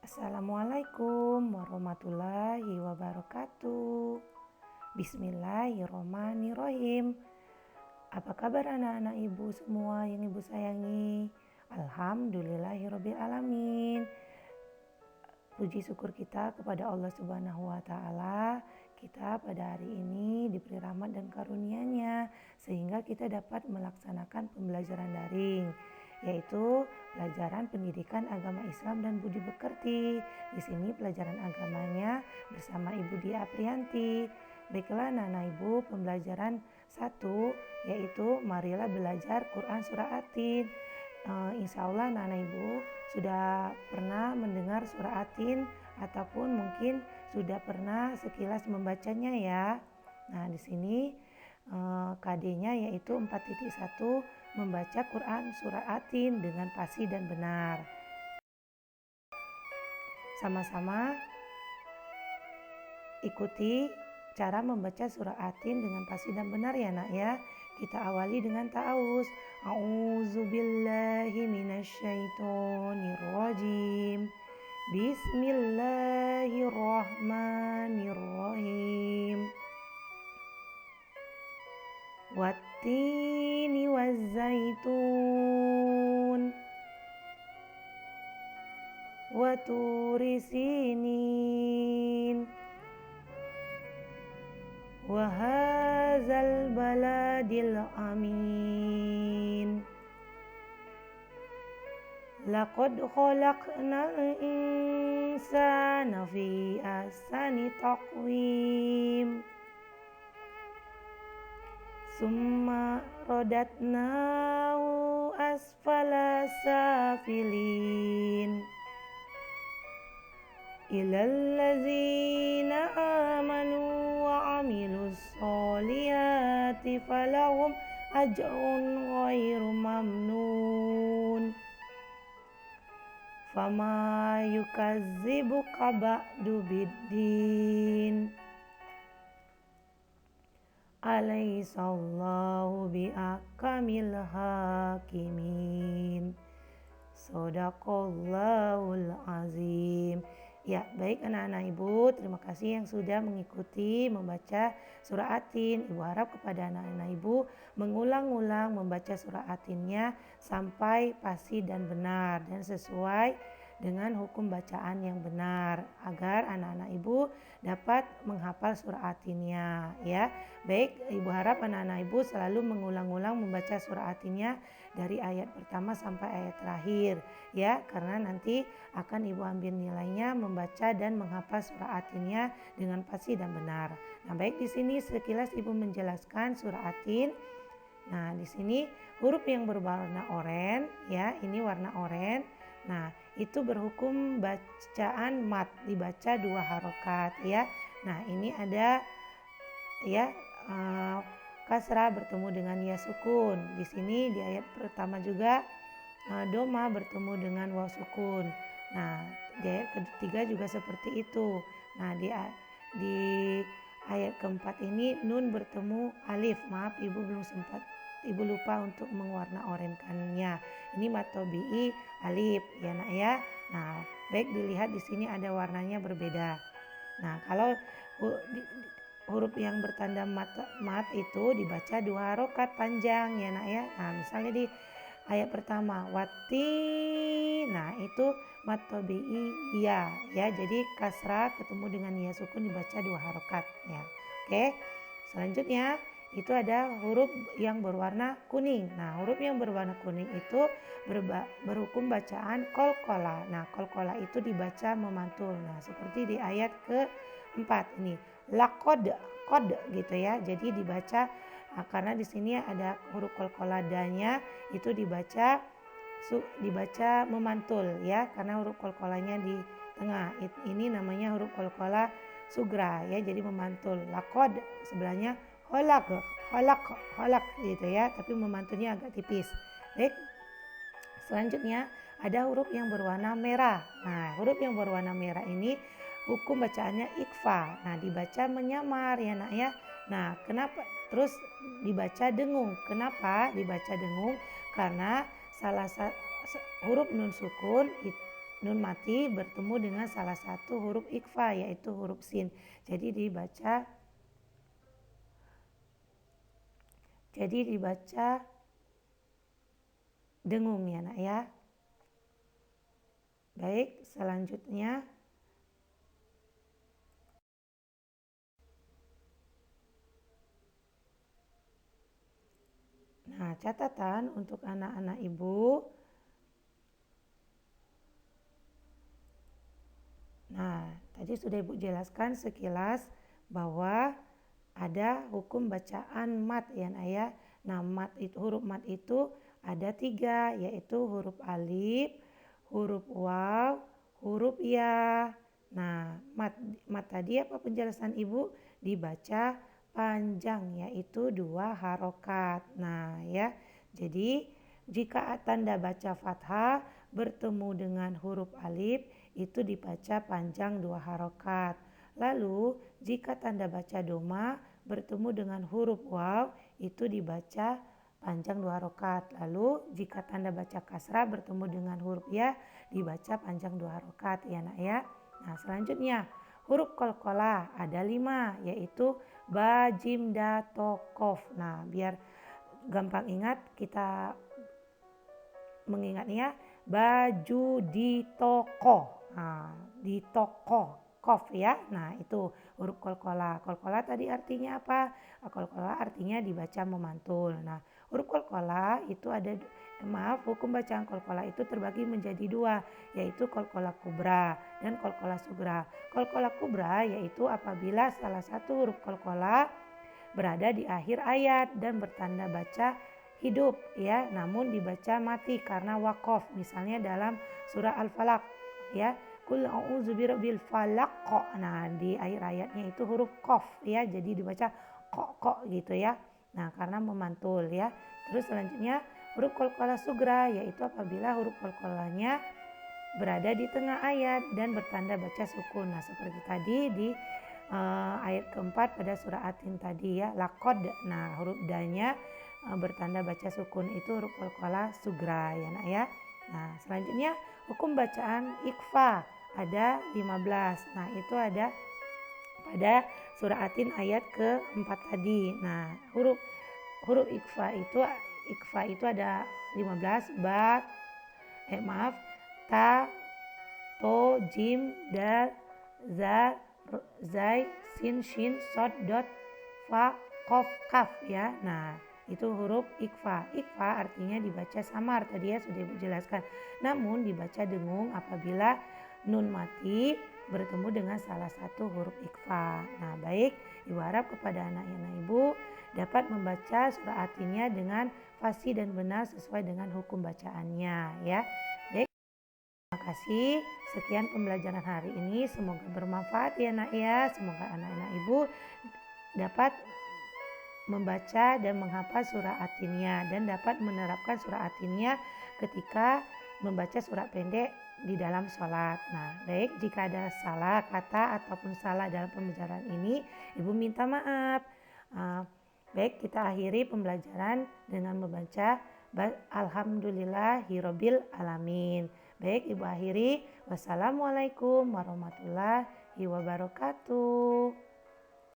Assalamualaikum warahmatullahi wabarakatuh. Bismillahirrohmanirrohim. Apa kabar anak-anak ibu semua yang ibu sayangi? Alhamdulillahirabbil alamin. Puji syukur kita kepada Allah Subhanahu wa taala, kita pada hari ini diberi rahmat dan karunia-Nya sehingga kita dapat melaksanakan pembelajaran daring, yaitu pelajaran pendidikan agama Islam dan budi pekerti. Di sini pelajaran agamanya bersama Ibu Dia Aprianti. Baiklah anak-anak ibu, pembelajaran 1 yaitu marilah belajar Quran surah Atin. Insya Allah anak-anak ibu sudah pernah mendengar surah Atin ataupun mungkin sudah pernah sekilas membacanya ya. Nah di sini KD-nya yaitu 4.1 membaca Quran surah Atin dengan fasih dan benar. Sama-sama ikuti cara membaca surah Atin dengan fasih dan benar ya nak ya. Kita awali dengan ta'awuz. A'udzubillahi minasyaitonirrajim. Bismillahirrahmanirrahim. Wattini wazzaitun wa turi sinin wa hadzal baladil amin. Laqad khalaqnal insana fi ahsani taqwim. Summa radatnahu asfala safilin. Ilal ladzina amanu wa amilus solihati falahum ajrun ghairu mamnun. Fama yukazzibuka ba'du biddin. Alaihissallahu bi'akamil hakimin. Shadaqallahul azim. Ya, baik anak-anak ibu, terima kasih yang sudah mengikuti membaca surah Atin. Ibu harap kepada anak-anak ibu mengulang-ulang membaca surah Atinnya sampai fasih dan benar dan sesuai dengan hukum bacaan yang benar agar anak-anak ibu dapat menghafal surah Atinnya ya. Baik, ibu harap anak-anak ibu selalu mengulang-ulang membaca surah Atinnya dari ayat pertama sampai ayat terakhir ya, karena nanti akan ibu ambil nilainya membaca dan menghafal surah Atinnya dengan fasih dan benar. Nah, baik di sini sekilas ibu menjelaskan surah Atin. Nah, di sini huruf yang berwarna oranye ya, ini warna oranye. Nah, itu berhukum bacaan mat, dibaca 2 harokat ya. Nah, ini ada ya kasrah bertemu dengan ya sukun. Di sini di ayat pertama juga doma bertemu dengan waw sukun. Nah, di ayat ketiga juga seperti itu. Nah, di ayat keempat ini nun bertemu alif. Maaf ibu lupa untuk mewarna-orenkannya. Ini matobi'i alif ya nak ya. Nah, baik dilihat di sini ada warnanya berbeda. Nah, kalau huruf yang bertanda mat itu dibaca 2 harokat panjang ya nak ya. Nah, misalnya di ayat pertama wati, nah itu matobi'i ya, jadi kasrah ketemu dengan ya sukun dibaca 2 harokat ya. Oke, selanjutnya itu ada huruf yang berwarna kuning. Nah, huruf yang berwarna kuning itu berhukum bacaan qalqalah. Nah, qalqalah itu dibaca memantul. Nah, seperti di ayat keempat ini, laqad qad gitu ya. Jadi dibaca karena di sini ada huruf qalqalah danya itu dibaca memantul ya, karena huruf qalqalahnya di tengah. Ini namanya huruf qalqalah sugra ya, jadi memantul. Laqad sebelahnya holak gitu ya, tapi memantulnya agak tipis. Baik, selanjutnya ada huruf yang berwarna merah. Nah, huruf yang berwarna merah ini hukum bacaannya ikfa. Nah, dibaca menyamar ya nak ya. Nah, kenapa terus dibaca dengung? Kenapa dibaca dengung? Karena salah satu huruf nun sukun nun mati bertemu dengan salah satu huruf ikhfa yaitu huruf sin. Jadi dibaca dengung ya nak ya. Baik, selanjutnya nah, catatan untuk anak-anak ibu. Nah, tadi sudah ibu jelaskan sekilas bahwa ada hukum bacaan mat ya nak ya. Nah, huruf mat itu ada 3, yaitu huruf alif, huruf waw, huruf ya. Nah, mat tadi apa penjelasan ibu? Dibaca panjang, yaitu 2 harokat. Nah ya, jadi jika tanda baca fathah bertemu dengan huruf alif itu dibaca panjang 2 harokat. Lalu jika tanda baca doma bertemu dengan huruf waw itu dibaca panjang 2 harokat. Lalu jika tanda baca kasrah bertemu dengan huruf ya dibaca panjang 2 harokat ya nak ya. Nah, selanjutnya huruf qalqalah ada 5, yaitu ba, jim, da, to, qof. Nah, biar gampang ingat kita mengingatnya baju di toko. Nah, di toko kof ya. Nah, itu huruf qalqalah. Qalqalah tadi artinya apa? Qalqalah artinya dibaca memantul. Nah, huruf qalqalah itu hukum bacaan qalqalah itu terbagi menjadi 2, yaitu qalqalah kubra dan qalqalah sugra. Qalqalah kubra yaitu apabila salah satu huruf qalqalah berada di akhir ayat dan bertanda baca hidup ya, namun dibaca mati karena waqaf. Misalnya dalam surah Al-Falaq ya, Qul a'udzu birabbil falaq. Nah, di akhir ayatnya itu huruf qaf ya, jadi dibaca kok gitu ya. Nah, karena memantul ya. Terus selanjutnya huruf qalqalah sugra yaitu apabila huruf qalqalahnya berada di tengah ayat dan bertanda baca sukun. Nah, seperti tadi di ayat keempat pada surah Atin tadi ya, laqad. Nah, huruf danya bertanda baca sukun itu huruf qalqalah sugra ya nak ya. Nah, selanjutnya hukum bacaan ikhfa ada 15. Nah, itu ada pada surah Atin ayat keempat tadi. Nah, huruf ikhfa itu ada 15, ta, to, jim, dal, za, zai, sin, shin, sod, dot, fa, kof, kaf ya. Nah, itu huruf ikhfa. Ikhfa artinya dibaca samar, tadi ya sudah ibu jelaskan. Namun dibaca dengung apabila nun mati bertemu dengan salah satu huruf ikhfa. Nah, baik, ibu harap kepada anak-anak ibu dapat membaca surah Atinnya dengan fasih dan benar sesuai dengan hukum bacaannya ya. Baik, terima kasih. Sekian pembelajaran hari ini, semoga bermanfaat ya nak ya. Semoga anak-anak ibu dapat membaca dan menghafal surah Atinnya dan dapat menerapkan surah Atinnya ketika membaca surah pendek di dalam sholat. Nah, baik, jika ada salah kata ataupun salah dalam pembelajaran ini, ibu minta maaf. Baik, kita akhiri pembelajaran dengan membaca Alhamdulillahirabbil alamin. Baik, ibu akhiri. Wassalamualaikum warahmatullahi wabarakatuh.